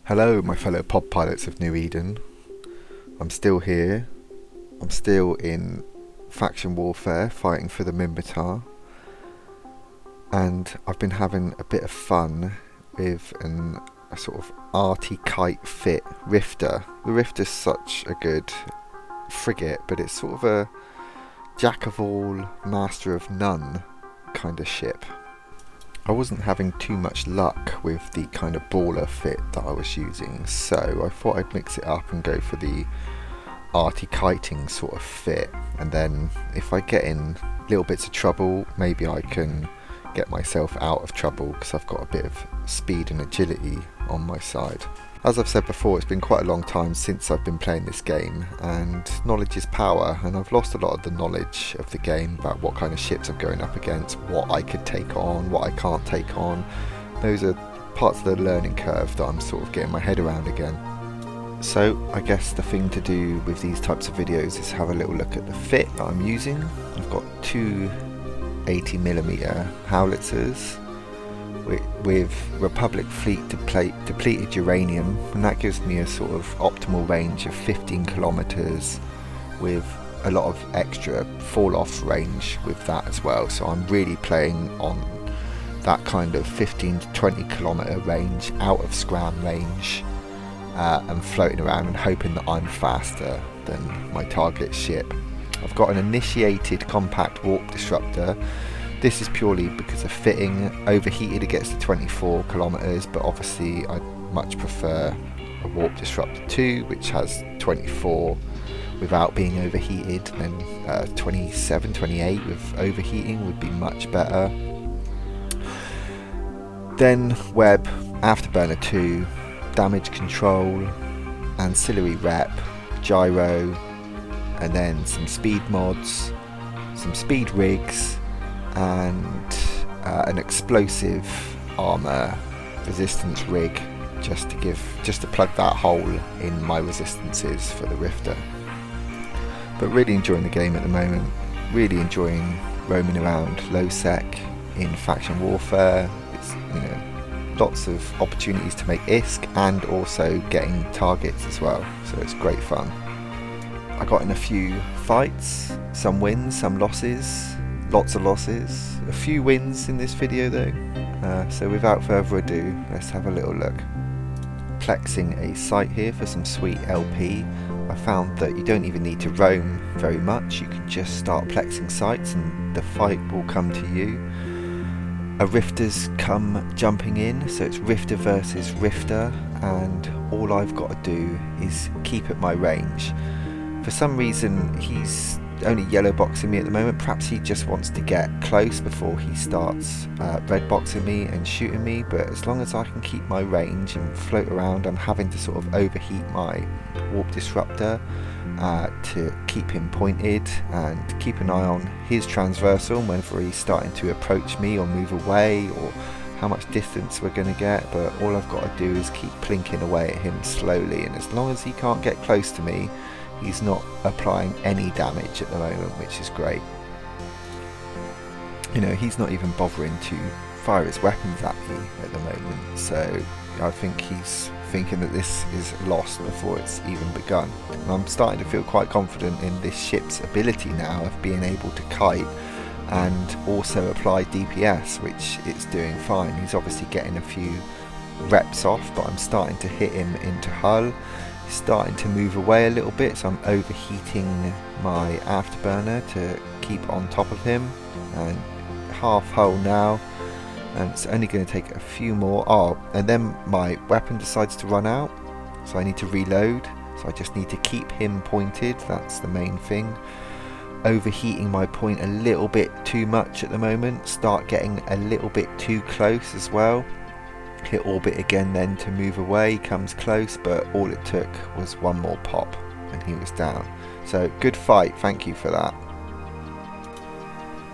Hello, my fellow pod pilots of New Eden. I'm still here. I'm still in faction warfare, fighting for the Minmatar. And I've been having a bit of fun with a sort of Arty kite fit Rifter. The Rifter's such a good frigate, but it's sort of a jack of all, master of none kind of ship. I wasn't having too much luck with the kind of baller fit that I was using, so I thought I'd mix it up and go for the arty kiting sort of fit, and then if I get in little bits of trouble, maybe I can get myself out of trouble because I've got a bit of speed and agility on my side. As I've said before, it's been quite a long time since I've been playing this game, and knowledge is power, and I've lost a lot of the knowledge of the game about what kind of ships I'm going up against, what I could take on, what I can't take on. Those are parts of the learning curve that I'm sort of getting my head around again. So I guess the thing to do with these types of videos is have a little look at the fit that I'm using. I've got two 80mm howitzers with Republic fleet depleted uranium, and that gives me a sort of optimal range of 15 kilometers with a lot of extra fall off range with that as well. So I'm really playing on that kind of 15 to 20 kilometer range out of scram range, and floating around and hoping that I'm faster than my target ship. I've got an initiated compact warp disruptor. This is purely because of fitting. Overheated it gets to 24 kilometers, but obviously I'd much prefer a warp disruptor 2 which has 24 without being overheated, then 27, 28 with overheating would be much better. Then web, afterburner 2, damage control, ancillary rep, gyro, and then some speed mods, some speed rigs, and an explosive armor resistance rig just to plug that hole in my resistances for the Rifter. But really enjoying the game at the moment, really enjoying roaming around low sec in faction warfare. It's, lots of opportunities to make ISK and also getting targets as well, so it's great fun. I got in a few fights, some wins, some losses, lots of losses, a few wins in this video though. So without further ado, let's have a little look. Plexing a site here for some sweet LP. I found that you don't even need to roam very much, you can just start plexing sites and the fight will come to you. A Rifter's come jumping in, so it's Rifter versus Rifter, and all I've got to do is keep at my range. For some reason he's only yellow boxing me at the moment. Perhaps he just wants to get close before he starts red boxing me and shooting me, but as long as I can keep my range and float around, I'm having to sort of overheat my warp disruptor to keep him pointed and keep an eye on his transversal, whether he's starting to approach me or move away, or how much distance we're going to get. But all I've got to do is keep plinking away at him slowly, and as long as he can't get close to me, he's not applying any damage at the moment, which is great. He's not even bothering to fire his weapons at me at the moment, so I think he's thinking that this is lost before it's even begun. And I'm starting to feel quite confident in this ship's ability now of being able to kite and also apply DPS, which it's doing fine. He's obviously getting a few reps off, but I'm starting to hit him into hull. He's starting to move away a little bit, so I'm overheating my afterburner to keep on top of him, and half hull now, and it's only going to take a few more. And then my weapon decides to run out, so I need to reload, so I just need to keep him pointed. That's the main thing. Overheating my point a little bit too much at the moment, start getting a little bit too close as well. Hit orbit again then to move away, comes close, but all it took was one more pop and he was down. So good fight, thank you for that.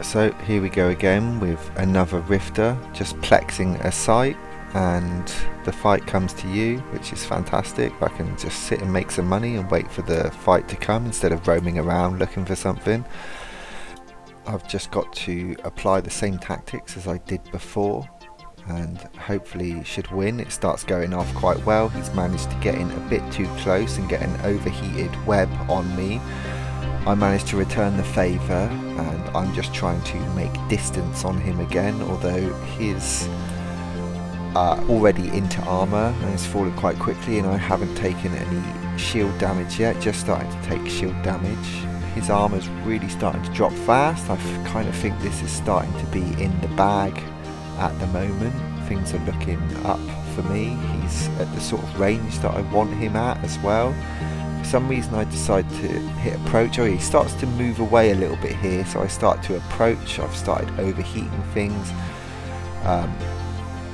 So here we go again with another Rifter, just plexing a site, and the fight comes to you, which is fantastic. I can just sit and make some money and wait for the fight to come instead of roaming around looking for something. I've just got to apply the same tactics as I did before. and hopefully should win. It starts going off quite well. He's managed to get in a bit too close and get an overheated web on me. I managed to return the favour, and I'm just trying to make distance on him again, although he's already into armour and is falling quite quickly, and I haven't taken any shield damage yet, just starting to take shield damage. His armour's really starting to drop fast. I kind of think this is starting to be in the bag at the moment. Things are looking up for me. He's at the sort of range that I want him at as well. For some reason I decide to hit approach. Oh, he starts to move away a little bit here, so I start to approach. I've started overheating things.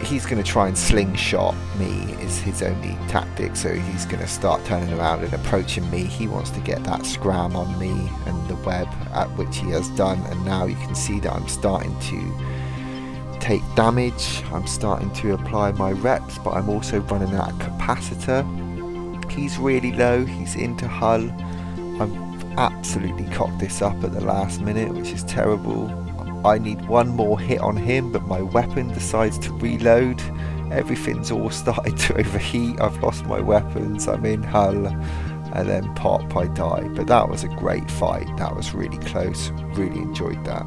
He's going to try and slingshot me is his only tactic, so he's going to start turning around and approaching me. He wants to get that scram on me and the web, at which he has done, and now you can see that I'm starting to take damage. I'm starting to apply my reps, but I'm also running out of capacitor. He's really low, he's into hull. I've absolutely cocked this up at the last minute, which is terrible. I need one more hit on him, but my weapon decides to reload. Everything's all started to overheat. I've lost my weapons, I'm in hull, and then pop, I die. But that was a great fight. That was really close. Really enjoyed that.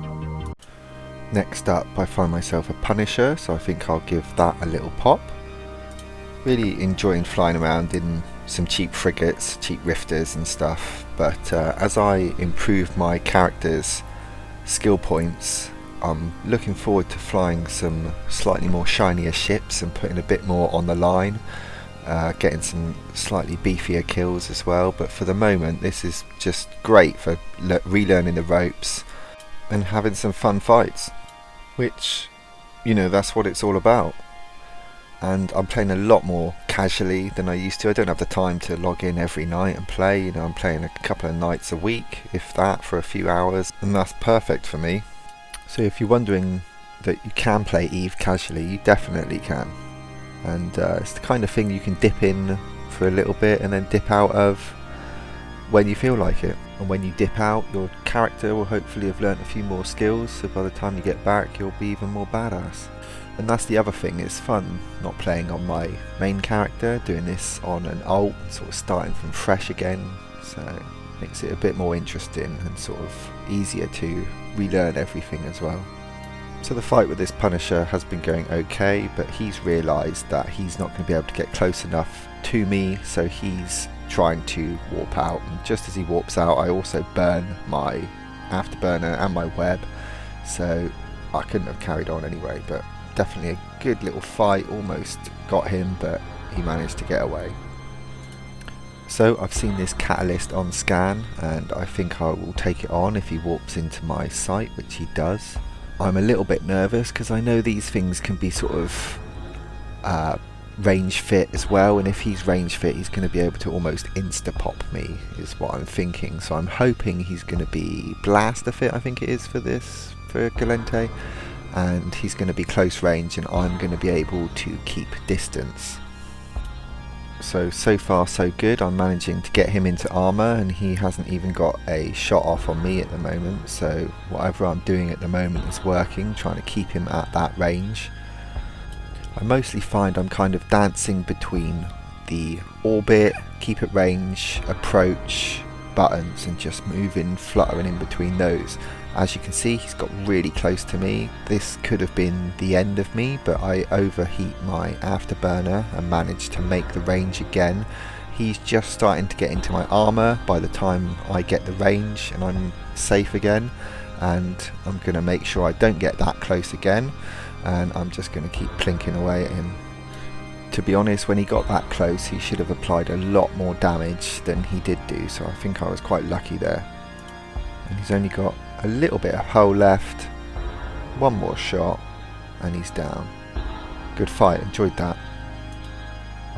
Next up, I find myself a Punisher, so I think I'll give that a little pop. Really enjoying flying around in some cheap frigates, cheap rifters and stuff. But as I improve my character's skill points, I'm looking forward to flying some slightly more shinier ships and putting a bit more on the line, getting some slightly beefier kills as well. But for the moment this is just great for relearning the ropes and having some fun fights, which, you know, that's what it's all about. And I'm playing a lot more casually than I used to. I don't have the time to log in every night and play. You know, I'm playing a couple of nights a week, if that, for a few hours, and that's perfect for me. So if you're wondering that you can play EvE casually, you definitely can. And it's the kind of thing you can dip in for a little bit and then dip out of when you feel like it. And when you dip out, your character will hopefully have learnt a few more skills, so by the time you get back you'll be even more badass. And that's the other thing, it's fun not playing on my main character, doing this on an alt, sort of starting from fresh again, so it makes it a bit more interesting and sort of easier to relearn everything as well. So the fight with this Punisher has been going okay, but he's realised that he's not going to be able to get close enough to me, so he's trying to warp out, and just as he warps out I also burn my afterburner and my web, so I couldn't have carried on anyway. But definitely a good little fight, almost got him, but he managed to get away. So I've seen this catalyst on scan, and I think I will take it on if he warps into my sight, which he does. I'm a little bit nervous because I know these things can be sort of range fit as well, and if he's range fit he's going to be able to almost insta pop me, is what I'm thinking. So I'm hoping he's going to be blaster fit, I think it is for this, for Galente, and he's going to be close range and I'm going to be able to keep distance. So far so good. I'm managing to get him into armour and he hasn't even got a shot off on me at the moment, so whatever I'm doing at the moment is working, trying to keep him at that range. I mostly find I'm kind of dancing between the orbit, keep at range, approach, buttons, and just moving, fluttering in between those. As you can see, he's got really close to me. This could have been the end of me, but I overheat my afterburner and managed to make the range again. He's just starting to get into my armour by the time I get the range and I'm safe again, and I'm going to make sure I don't get that close again, and I'm just going to keep plinking away at him. To be honest, when he got that close he should have applied a lot more damage than he did do, so I think I was quite lucky there. And he's only got a little bit of hull left, one more shot and he's down. Good fight, enjoyed that.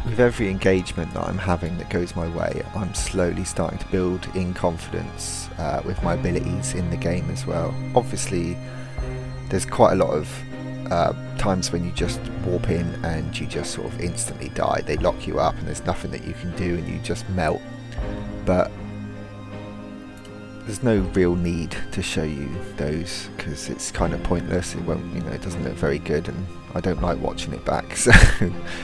With every engagement that I'm having that goes my way, I'm slowly starting to build in confidence with my abilities in the game as well. Obviously there's quite a lot of times when you just warp in and you just sort of instantly die. They lock you up and there's nothing that you can do and you just melt. But there's no real need to show you those because it's kind of pointless. It won't, you know, it doesn't look very good, and I don't like watching it back. So,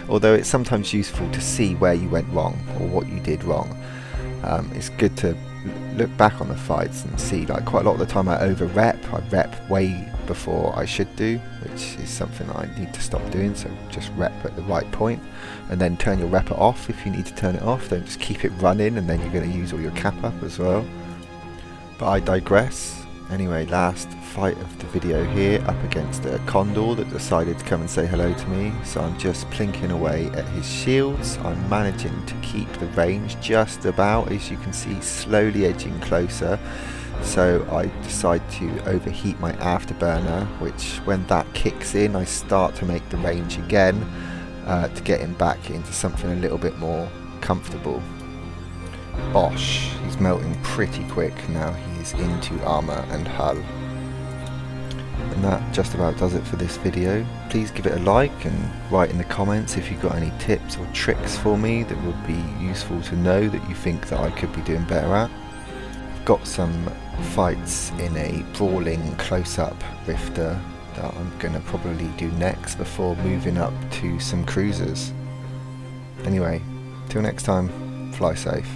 although it's sometimes useful to see where you went wrong or what you did wrong, it's good to look back on the fights and see. Like quite a lot of the time, I over-rep. I rep way before I should do, which is something I need to stop doing. So just rep at the right point, and then turn your repper off if you need to turn it off. Don't just keep it running, and then you're going to use all your cap up as well. But I digress. Anyway, last fight of the video here, up against a condor that decided to come and say hello to me. So I'm just plinking away at his shields. I'm managing to keep the range just about, as you can see, slowly edging closer. So I decide to overheat my afterburner, which when that kicks in, I start to make the range again to get him back into something a little bit more comfortable. Bosh, he's melting pretty quick now. He's into armor and hull. And that just about does it for this video. Please give it a like and write in the comments if you've got any tips or tricks for me that would be useful to know that you think that I could be doing better at. I've got some fights in a brawling close-up rifter that I'm going to probably do next before moving up to some cruisers. Anyway, till next time, fly safe.